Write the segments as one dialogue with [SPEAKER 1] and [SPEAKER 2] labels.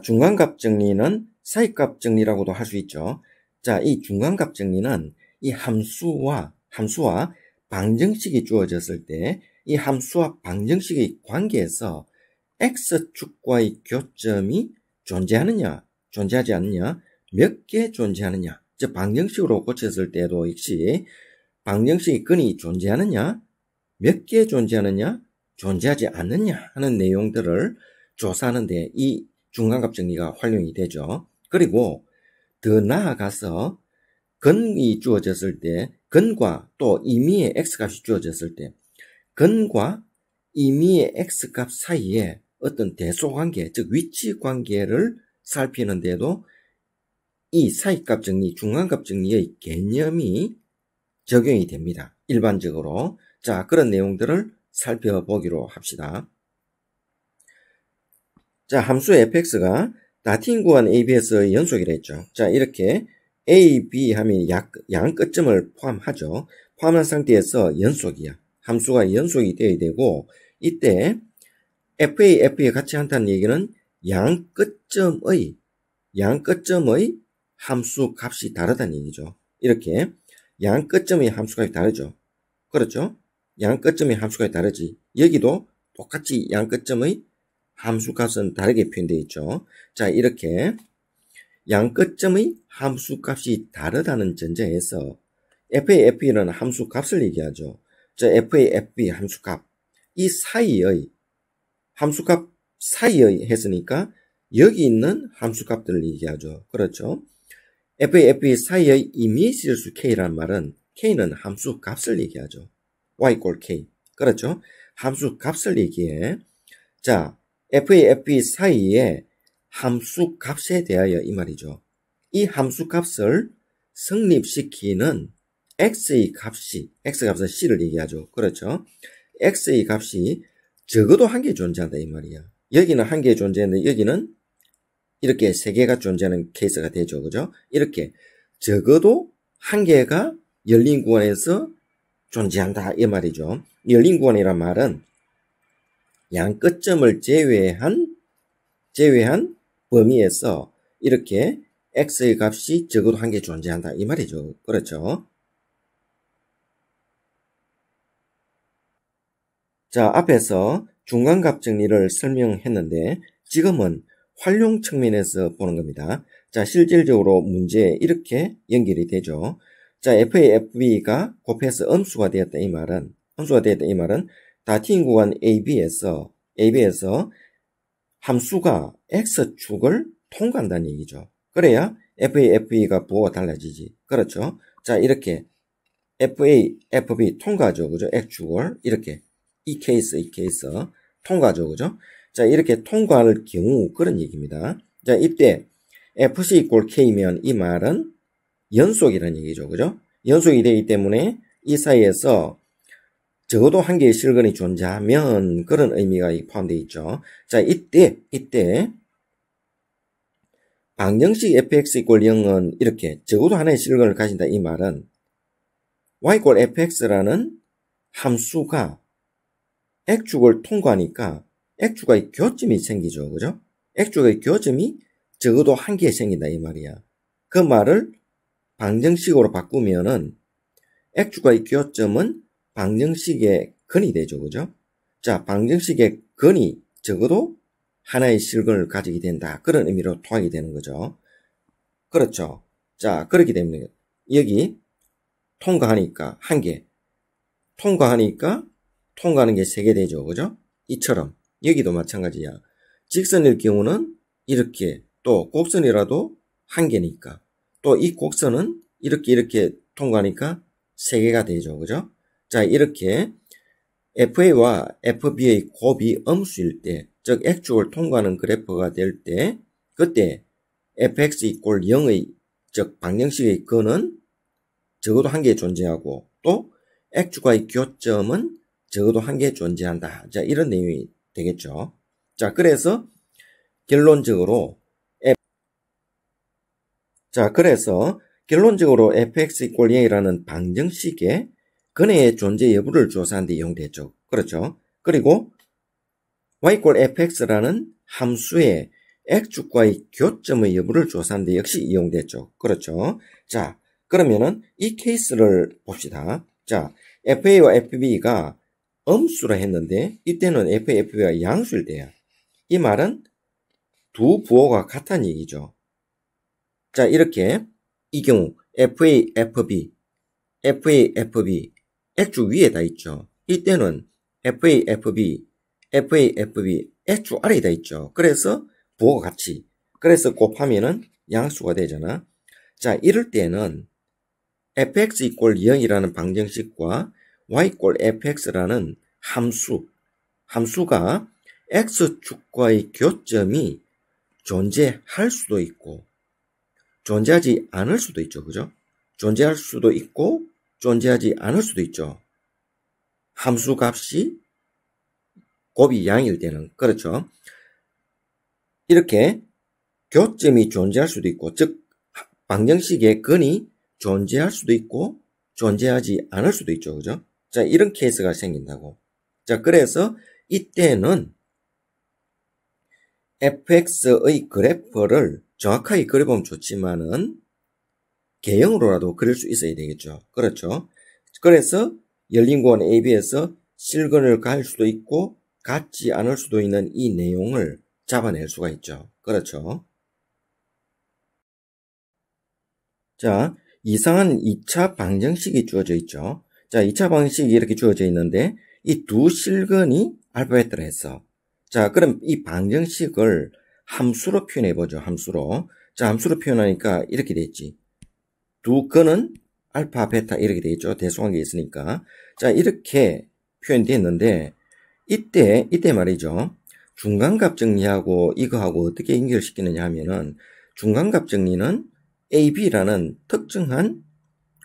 [SPEAKER 1] 중간값 정리는 사이값 정리라고도 할 수 있죠. 자, 이 중간값 정리는 이 함수와 방정식이 주어졌을 때 이 함수와 방정식의 관계에서 x축과의 교점이 존재하느냐, 존재하지 않느냐, 몇 개 존재하느냐, 즉 방정식으로 고쳤을 때도 역시 방정식의 근이 존재하느냐, 몇 개 존재하느냐, 존재하지 않느냐 하는 내용들을 조사하는 데 이 중간값 정리가 활용이 되죠. 그리고 더 나아가서 근이 주어졌을 때, 근과 또 임의의 x값이 주어졌을 때 근과 임의의 x값 사이에 어떤 대소관계, 즉 위치관계를 살피는 데도 이 사이값 정리, 중간값 정리의 개념이 적용이 됩니다. 일반적으로. 자, 그런 내용들을 살펴보기로 합시다. 자, 함수 fx가 다틴 구간 ab에서의 연속이라 했죠. 자, 이렇게 a, b 하면 양 끝점을 포함하죠. 포함한 상태에서 연속이야. 함수가 연속이 되어야 되고, 이때 fa, f에 같이 한다는 얘기는 양 끝점의 함수 값이 다르다는 얘기죠. 이렇게 양 끝점의 함수값이 다르죠. 그렇죠? 양 끝점의 함수값이 다르지. 여기도 똑같이 양 끝점의 함수값은 다르게 표현되어 있죠. 자, 이렇게 양 끝점의 함수값이 다르다는 전제에서 fa, f는 함수값을 얘기하죠. 자, fa, fb 함수값, 이 사이의 함수값 사이의 했으니까 여기 있는 함수값들을 얘기하죠. 그렇죠? fa, fb 사이의 임의의 실수 k라는 말은 k는 함수값을 얘기하죠. y = k. 그렇죠? 함수값을 얘기해. 자, fa, fb 사이에 함수값에 대하여 이 말이죠. 이 함수값을 성립시키는 x의 값은 c를 얘기하죠. 그렇죠? x의 값이 적어도 한 개 존재한다 이 말이야. 여기는 한 개 존재하는데 여기는 이렇게 세 개가 존재하는 케이스가 되죠. 그죠? 이렇게 적어도 한 개가 열린 구간에서 존재한다 이 말이죠. 열린 구간이란 말은 양 끝점을 제외한 범위에서 이렇게 x의 값이 적어도 한 개 존재한다 이 말이죠. 그렇죠? 자, 앞에서 중간값 정리를 설명했는데 지금은 활용 측면에서 보는 겁니다. 자, 실질적으로 문제에 이렇게 연결이 되죠. 자, fa, fb가 곱해서 음수가 되었다 이 말은 다틴 구간 ab에서 함수가 x축을 통과한다는 얘기죠. 그래야 fa, fb가 부호가 달라지지. 그렇죠? 자, 이렇게 fa, fb 통과하죠. 그죠? x축을 이렇게 이 케이스 통과하죠. 그죠? 자, 이렇게 통과할 경우 그런 얘기입니다. 자, 이때 fc = k면 이 말은 연속이라는 얘기죠. 그죠? 연속이 되기 때문에 이 사이에서 적어도 한 개의 실근이 존재하면 그런 의미가 포함되어 있죠. 자, 이때 방정식 fx = 0은 이렇게 적어도 하나의 실근을 가진다 이 말은 y = fx라는 함수가 x축을 통과하니까 x축의 교점이 생기죠. 그죠? x축의 교점이 적어도 한 개 생긴다 이 말이야. 그 말을 방정식으로 바꾸면은 x축의 교점은 방정식의 근이 되죠. 그죠? 자, 방정식의 근이 적어도 하나의 실근을 가지게 된다. 그런 의미로 통하게 되는 거죠. 그렇죠. 자, 그렇기 때문에 여기 통과하니까 한 개, 통과하는 게 세 개 되죠. 그죠? 이처럼 여기도 마찬가지야. 직선일 경우는 이렇게, 또 곡선이라도 한 개니까, 또 이 곡선은 이렇게 통과하니까 세 개가 되죠. 그죠? 자, 이렇게 FA와 FB의 곱이 음수일 때, 즉 x축을 통과하는 그래프가 될 때, 그때 fx = 0의 즉 방정식의 근은 적어도 한 개 존재하고 또 x축과의 교점은 적어도 한 개 존재한다. 자, 이런 내용이 되겠죠. 자, 그래서 결론적으로 fx = 0이라는 방정식의 근의 존재 여부를 조사하는 데 이용되죠. 그렇죠. 그리고 y = fx라는 함수의 X축과의 교점의 여부를 조사하는데 역시 이용됐죠. 그렇죠. 자, 그러면은 이 케이스를 봅시다. 자, FA와 FB가 음수라 했는데 이때는 FA, FB가 양수일 때야. 이 말은 두 부호가 같다는 얘기죠. 자, 이렇게 이 경우 FA, FB, FA, FB X축 위에 다 있죠. 이때는 FA, FB, FA, FB X축 아래에 다 있죠. 그래서 부호가 같이. 그래서 곱하면은 양수가 되잖아. 자, 이럴 때는 fx 이꼴 0이라는 방정식과 y 이꼴 fx라는 함수가 x축과의 교점이 존재할 수도 있고 존재하지 않을 수도 있죠. 그죠? 존재할 수도 있고 존재하지 않을 수도 있죠. 함수 값이 곱이 양일 때는. 그렇죠? 이렇게 교점이 존재할 수도 있고, 즉 방정식의 근이 존재할 수도 있고 존재하지 않을 수도 있죠. 그죠? 자, 이런 케이스가 생긴다고. 자, 그래서 이때는 fx의 그래프를 정확하게 그려보면 좋지만은 개형으로라도 그릴 수 있어야 되겠죠. 그렇죠? 그래서 열린 구간 AB에서 실근을 갈 수도 있고 같지 않을 수도 있는 이 내용을 잡아낼 수가 있죠. 그렇죠? 자, 이상한 2차 방정식이 주어져 있죠. 자, 2차 방정식이 이렇게 주어져 있는데 이 두 실근이 알파벳으로 했어. 자, 그럼 이 방정식을 함수로 표현해보죠. 함수로. 자, 함수로 표현하니까 이렇게 됐지. 두 근은 알파, 베타 이렇게 되겠죠. 대소관계 있으니까. 자, 이렇게 표현됐는데 이때 말이죠. 중간값 정리하고 이거하고 어떻게 연결시키느냐 하면은 중간값 정리는 AB라는 특정한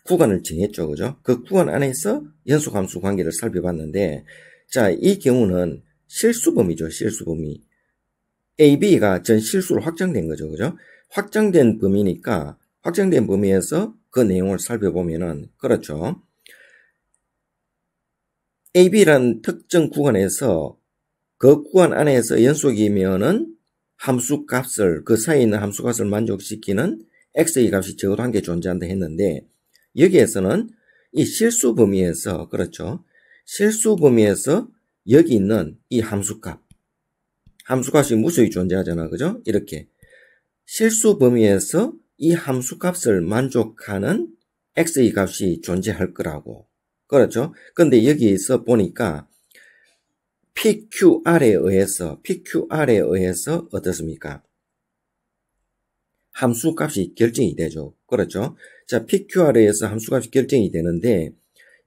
[SPEAKER 1] 구간을 정했죠. 그죠? 그 구간 안에서 연속함수 관계를 살펴봤는데, 자, 이 경우는 실수범위죠. 실수범위. AB가 전 실수로 확정된 거죠. 그죠? 확정된 범위니까 확정된 범위에서 그 내용을 살펴보면은, 그렇죠. AB라는 특정 구간에서 그 구간 안에서 연속이면은 함수값을, 그 사이에 있는 함수값을 만족시키는 x의 값이 적어도 한 개 존재한다 했는데 여기에서는 이 실수 범위에서 그렇죠. 실수 범위에서 여기 있는 이 함수값이 무수히 존재하잖아. 그죠? 이렇게 실수 범위에서 이 함수값을 만족하는 x의 값이 존재할 거라고. 그렇죠? 근데 여기에서 보니까 PQR에 의해서 어떻습니까? 함수값이 결정이 되죠. 그렇죠? 자, PQR에 의해서 함수값이 결정이 되는데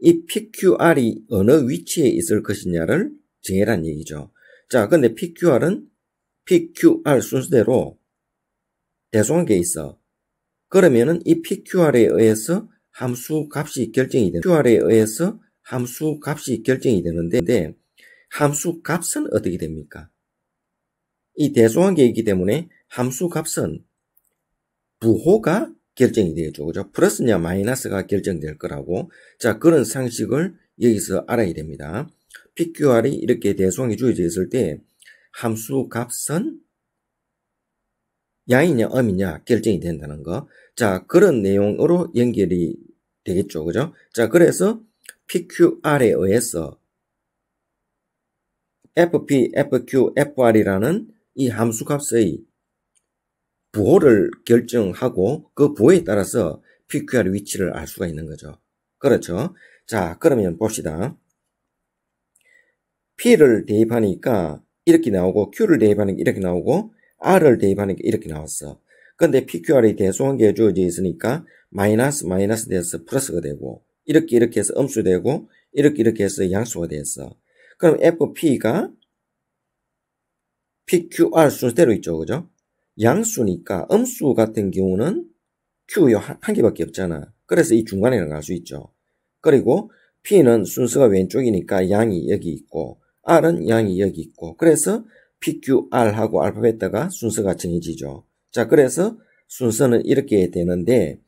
[SPEAKER 1] 이 PQR이 어느 위치에 있을 것이냐를 정해란 얘기죠. 자, 근데 PQR은 PQR 순서대로 대소관계에 있어. 그러면은 이 PQR에 의해서 함수값이 결정이 되는 PQR에 의해서 함수값이 결정이 되는데 함수값은 어떻게 됩니까? 이 대소관계이기 때문에 함수값은 부호가 결정이 되죠. 그죠? 플러스냐 마이너스가 결정될 거라고. 자, 그런 상식을 여기서 알아야 됩니다. PQR이 이렇게 대소관계 주어져 있을 때 함수 값은 양이냐 음이냐 결정이 된다는 거. 자, 그런 내용으로 연결이 되겠죠. 그죠? 자, 그래서 PQR에 의해서 FP, FQ, FR이라는 이 함수 값의 부호를 결정하고 그 부호에 따라서 PQR의 위치를 알 수가 있는 거죠. 그렇죠? 자, 그러면 봅시다. P를 대입하니까 이렇게 나오고 Q를 대입하니까 이렇게 나오고 R을 대입하니까 이렇게 나왔어. 근데 PQR이 대소관계에 주어져 있으니까 마이너스 돼서 플러스가 되고 이렇게 해서 음수되고 이렇게 해서 양수가 됐어. 그럼 FP가 PQR 순서대로 있죠. 그죠? 양수니까 음수 같은 경우는 Q 한 개밖에 없잖아. 그래서 이 중간에 갈 수 있죠. 그리고 P는 순서가 왼쪽이니까 양이 여기 있고 R은 양이 여기 있고 그래서 PQR하고 알파벳다가 순서가 정해지죠. 자, 그래서 순서는 이렇게 되는데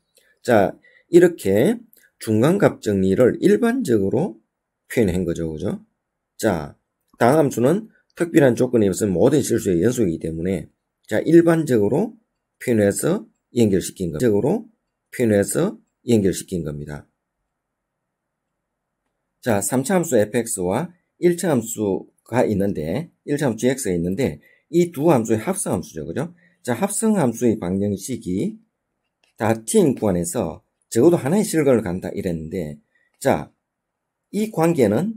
[SPEAKER 1] 자, 이렇게 중간값 정리를 일반적으로 표현한 거죠. 그죠? 자, 다음 함수는 특별한 조건이 없으면 모든 실수의 연속이기 때문에 자, 일반적으로 표현해서 연결시킨 겁니다. 자, 3차 함수 fx와 1차 함수가 있는데, 1차 함수 gx가 있는데, 이 두 함수의 합성 함수죠. 그죠? 자, 합성 함수의 방정식이 다 t인 구간에서 적어도 하나의 실근을 간다 이랬는데, 자, 이 관계는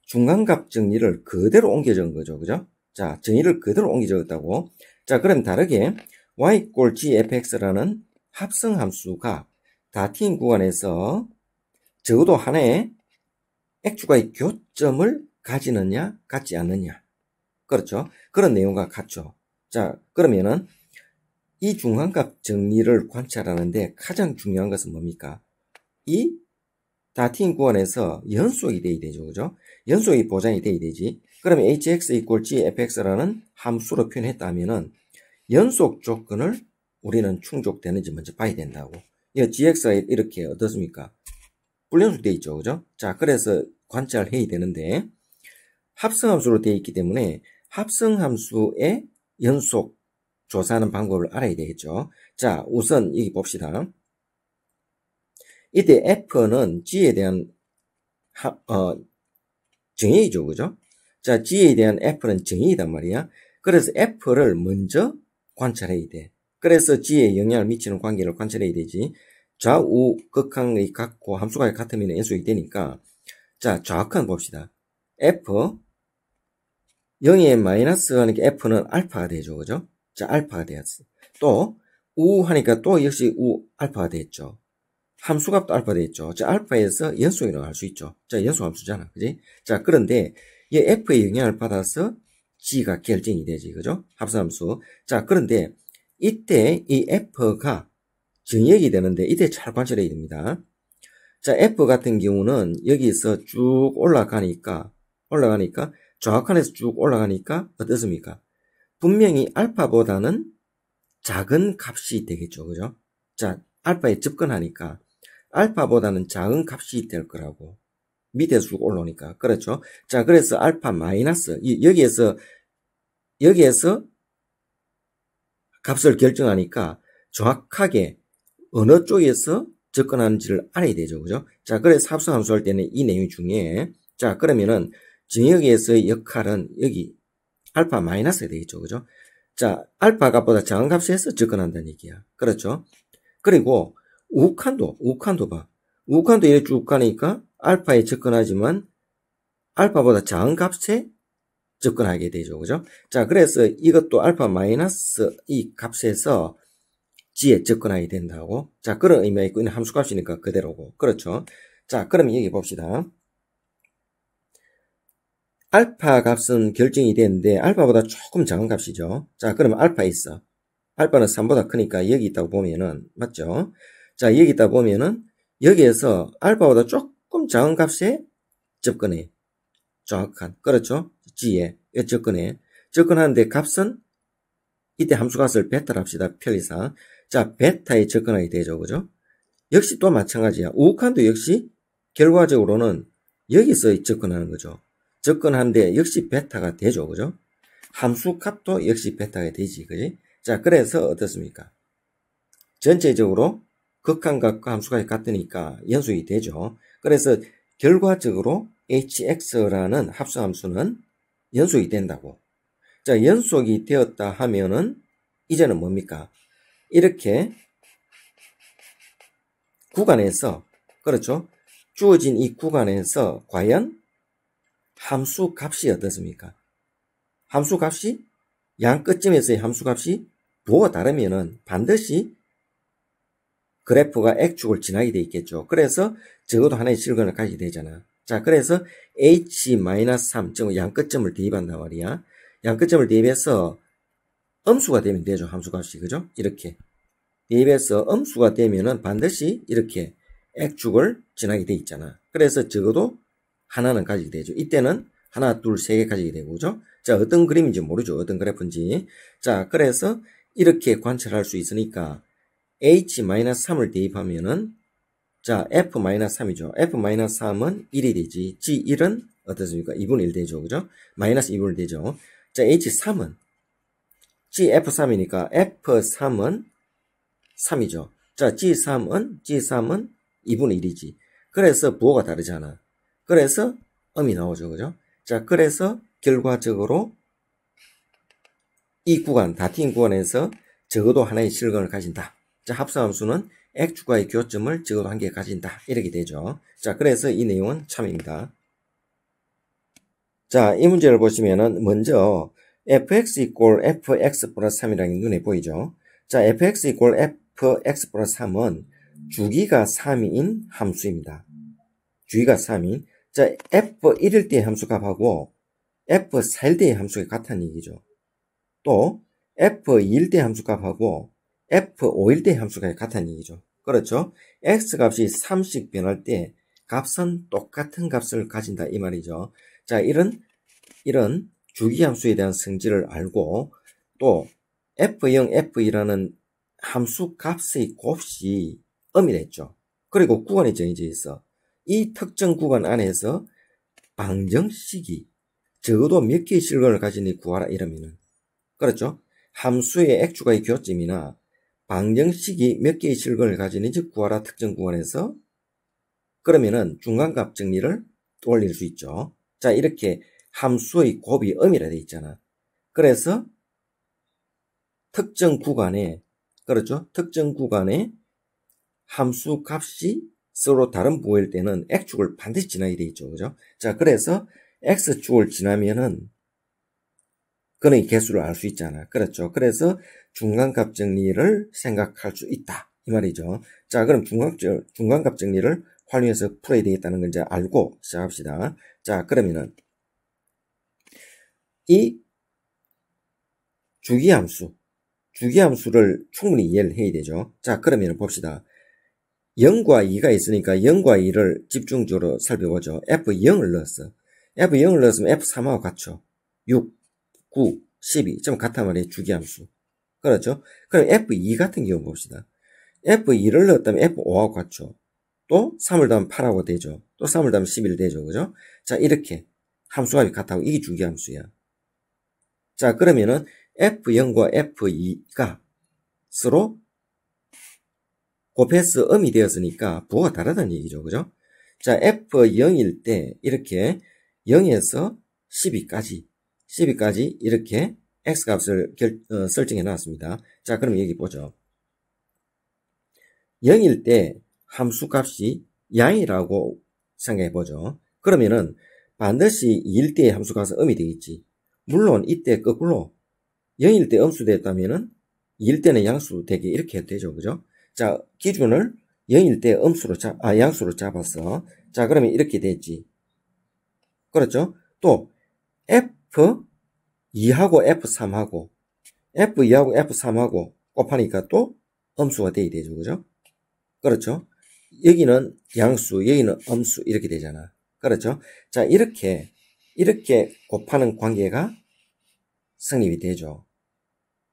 [SPEAKER 1] 중간값 정리를 그대로 옮겨 적은 거죠. 그죠? 자, 정의를 그대로 옮겨 적었다고. 자, 그럼 다르게 y 꼴 gfx라는 합성 함수가 다 t인 구간에서 적어도 하나의 x축과의 교점을 가지느냐, 갖지 않느냐. 그렇죠? 그런 내용과 같죠. 자, 그러면은 이 중간값 정리를 관찰하는데 가장 중요한 것은 뭡니까? 이 다트인 구간에서 연속이 돼야 되죠. 그죠? 연속이 보장이 돼야 되지. 그러면 hx equal gfx라는 함수로 표현했다면은 연속 조건을 우리는 충족되는지 먼저 봐야 된다고. 이 gx가 이렇게 어떻습니까? 불연속 되어 있죠. 그죠? 자, 그래서 관찰해야 되는데 합성함수로 되어 있기 때문에 합성함수의 연속 조사하는 방법을 알아야 되겠죠. 자, 우선 여기 봅시다. 이때 f는 g에 대한 정의이죠. 그죠? 자, g에 대한 f는 정의이단 말이야. 그래서 f를 먼저 관찰해야 돼. 그래서 g에 영향을 미치는 관계를 관찰해야 되지. 좌우 극한의 같고 함수가 같으면 연속이 되니까. 자, 좌극한 봅시다. f 0에 마이너스 하니까 f는 알파가 되죠. 그죠? 자, 알파가 되었어. 또 우 하니까 또 역시 우 알파가 됐죠. 함수값도 알파 되었죠. 자, 알파에서 연속이라고 할 수 있죠. 자, 연속함수잖아. 그지? 자, 그런데 이 f의 영향을 받아서 g가 결정이 되지. 그죠? 합성함수. 자, 그런데 이때 이 f가 정의역이 되는데 이때 잘 관찰해야 됩니다. 자, f 같은 경우는 여기서 쭉 올라가니까 좌우칸에서 쭉 올라가니까 어떻습니까? 분명히 알파보다는 작은 값이 되겠죠. 그죠? 자, 알파에 접근하니까 알파보다는 작은 값이 될 거라고. 밑에서 쭉 올라오니까. 그렇죠? 자, 그래서 알파 마이너스, 여기에서 값을 결정하니까 정확하게 어느 쪽에서 접근하는지를 알아야 되죠. 그죠? 자, 그래서 합성함수 할 때는 이 내용 중에, 자, 그러면은 정의역에서의 역할은 여기 알파 마이너스가 되겠죠. 그죠? 자, 알파 값보다 작은 값에서 접근한다는 얘기야. 그렇죠? 그리고 우칸도 봐. 우칸도 이렇게 쭉 가니까 알파에 접근하지만 알파보다 작은 값에 접근하게 되죠. 그죠? 자, 그래서 이것도 알파 마이너스 이 값에서 g에 접근하게 된다고. 자, 그런 의미가 있고, 이는 함수값이니까 그대로고. 그렇죠? 자, 그러면 여기 봅시다. 알파 값은 결정이 되는데 알파보다 조금 작은 값이죠. 자, 그러면 알파 있어. 알파는 3보다 크니까 여기 있다고 보면은 맞죠? 자, 여기 있다 보면은 여기에서 알파보다 조금 작은 값에 접근해. 정확한. 그렇죠? g에 접근해. 접근하는데 값은 이때 함수값을 베타로 합시다. 편리상. 자, 베타에 접근하게 되죠. 그죠? 역시 또 마찬가지야. 우칸도 역시 결과적으로는 여기서 접근하는 거죠. 접근하는데 역시 베타가 되죠. 그죠? 함수값도 역시 베타가 되지. 그지? 자, 그래서 어떻습니까? 전체적으로 극한값과 함수값이 같으니까 연속이 되죠. 그래서 결과적으로 hx라는 합성함수는 연속이 된다고. 자, 연속이 되었다 하면은 이제는 뭡니까? 이렇게 구간에서, 그렇죠? 주어진 이 구간에서 과연 함수값이 어떻습니까? 함수값이 양 끝점에서의 함수값이 부호가 다르면은 반드시 그래프가 X축을 지나게 돼 있겠죠. 그래서 적어도 하나의 실근을 가지게 되잖아. 자, 그래서 H-3, 즉 양 끝점을 대입한단 말이야. 양 끝점을 대입해서 음수가 되면 되죠. 함수값이. 그죠? 이렇게. 대입해서 음수가 되면은 반드시 이렇게 X축을 지나게 돼 있잖아. 그래서 적어도 하나는 가지게 되죠. 이때는 하나, 둘, 세 개 가지게 되고, 그죠? 자, 어떤 그림인지 모르죠. 어떤 그래프인지. 자, 그래서 이렇게 관찰할 수 있으니까 H-3을 대입하면은 자, F-3이죠. F-3은 1이 되지. G1은 어떻습니까? 2분의 1 되죠. 그죠? 마이너스 2분의 1 되죠. 자, H3은 GF3이니까 F3은 3이죠. 자, G3은 2분의 1이지. 그래서 부호가 다르잖아. 그래서 음이 나오죠. 그죠? 자, 그래서 결과적으로 이 구간, 다트인 구간에서 적어도 하나의 실근을 가진다. 자, 합성함수는 X축과의 교점을 적어도 한 개 가진다. 이렇게 되죠. 자, 그래서 이 내용은 참입니다. 자, 이 문제를 보시면은 먼저 fx 이꼴 fx 플러스 3이라는 게 눈에 보이죠. 자, fx 이꼴 fx 플러스 3은 주기가 3인 함수입니다. 주기가 3인. 자, f1일 때의 함수값하고 f4일 때의 함수가 같다는 얘기죠. 또 f2일 때의 함수값하고 f5일 때의 함수가 같다는 얘기죠. 그렇죠? x값이 3씩 변할 때 값은 똑같은 값을 가진다 이 말이죠. 자, 이런 주기함수에 대한 성질을 알고 또 f0, f2라는 함수 값의 곱이 음이랬죠. 그리고 구간이 정해져 있어. 이 특정 구간 안에서 방정식이 적어도 몇 개의 실근을 가지니 구하라 이러면은 그렇죠? 함수의 x축과의 교점이나 방정식이 몇 개의 실근을 가지는지 구하라 특정 구간에서 그러면은 중간값 정리를 올릴 수 있죠. 자, 이렇게 함수의 곱이 음이라 돼 있잖아. 그래서 특정 구간에 그렇죠? 특정 구간에 함수 값이 서로 다른 부호일 때는 x축을 반드시 지나게 돼 있죠. 그죠? 자, 그래서 x축을 지나면은 그의 개수를 알 수 있잖아. 그렇죠? 그래서 중간값 정리를 생각할 수 있다. 이 말이죠. 자, 그럼 중간값 정리를 활용해서 풀어야 되겠다는 걸 이제 알고 시작합시다. 자, 그러면은 이 주기함수를 충분히 이해를 해야 되죠. 자, 그러면 봅시다. 0과 2가 있으니까 0과 2를 집중적으로 살펴보죠. F0을 넣었어. F0을 넣었으면 F3하고 같죠. 6, 9, 12. 좀 같단 말이에요. 주기함수. 그렇죠? 그럼 F2 같은 경우 봅시다. F2를 넣었다면 F5하고 같죠. 또 3을 더하면 8하고 되죠. 또 3을 더하면 11 되죠. 그죠? 자, 이렇게 함수값이 같다고 이게 주기함수야. 자, 그러면은 F0과 F2가 서로 곱해서 음이 되었으니까 부호가 다르다는 얘기죠. 그죠? 자, F0일 때 이렇게 0에서 12까지 이렇게 x값을 설정해 놨습니다. 자, 그럼 여기 보죠. 0일 때 함수값이 양이라고 생각해 보죠. 그러면은 반드시 2일 때의 함수값은 음이 되겠지. 물론 이때 거꾸로 0일 때 음수 됐다면은 2일 때는 양수 되게 이렇게 되죠. 그죠? 자, 기준을 0일 때 양수로 잡았어. 자, 그러면 이렇게 됐지. 그렇죠? 또 F2하고 F3하고 F2하고 F3하고 곱하니까 또 음수가 돼야 되죠. 그죠? 그렇죠? 여기는 양수, 여기는 음수 이렇게 되잖아. 그렇죠? 자, 이렇게 곱하는 관계가 성립이 되죠.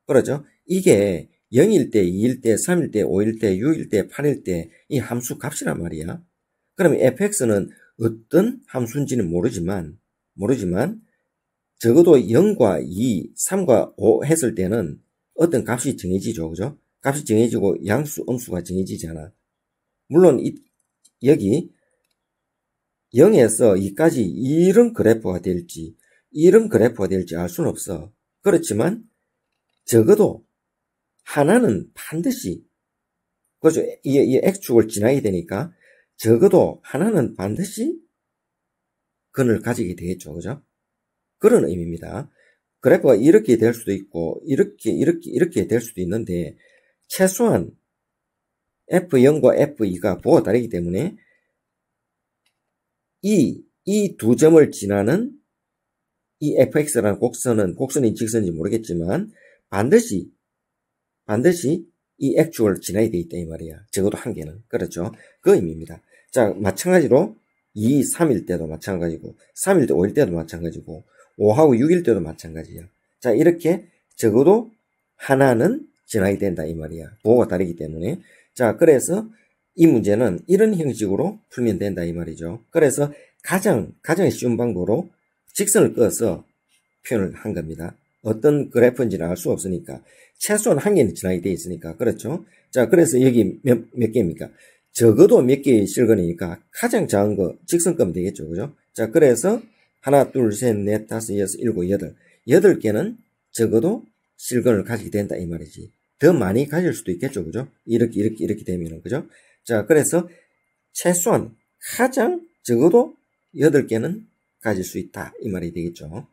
[SPEAKER 1] 그렇죠? 이게 0일 때, 2일 때, 3일 때, 5일 때, 6일 때, 8일 때 이 함수 값이란 말이야. 그러면 fx는 어떤 함수인지는 모르지만 적어도 0과 2, 3과 5 했을 때는 어떤 값이 정해지죠. 그죠? 값이 정해지고 양수, 음수가 정해지잖아. 물론 여기 0에서 2까지 이런 그래프가 될지 알 수는 없어. 그렇지만 적어도 하나는 반드시 그렇죠. 이 x축을 지나야 되니까 적어도 하나는 반드시 근을 가지게 되겠죠. 그죠? 그런 의미입니다. 그래프가 이렇게 될 수도 있고 이렇게 될 수도 있는데 최소한 F0과 F2가 부호가 다르기 때문에 이 두 점을 지나는 이 fx라는 곡선인지 직선인지 모르겠지만 반드시 이 x축을 지나야 돼 있다 이 말이야. 적어도 한 개는. 그렇죠? 그 의미입니다. 자, 마찬가지로 2, 3일 때도 마찬가지고 3일 때, 5일 때도 마찬가지고 5하고 6일 때도 마찬가지야. 자, 이렇게 적어도 하나는 지나야 된다 이 말이야. 부호가 다르기 때문에. 자, 그래서 이 문제는 이런 형식으로 풀면 된다 이 말이죠. 그래서 가장 쉬운 방법으로 직선을 그어서 표현을 한 겁니다. 어떤 그래프인지는 알 수 없으니까 최소한 한 개는 지나게 돼 있으니까 그렇죠. 자, 그래서 여기 몇 개입니까? 적어도 몇 개의 실근이니까 가장 작은 거 직선값 되겠죠, 그죠? 자, 그래서 하나, 둘, 셋, 넷, 다섯, 여섯, 일곱, 여덟. 8개는 적어도 실근을 가지게 된다 이 말이지. 더 많이 가질 수도 있겠죠, 그죠? 이렇게 되면은, 그죠? 자, 그래서 최소한 가장 적어도 8개는 가질 수 있다 이 말이 되겠죠.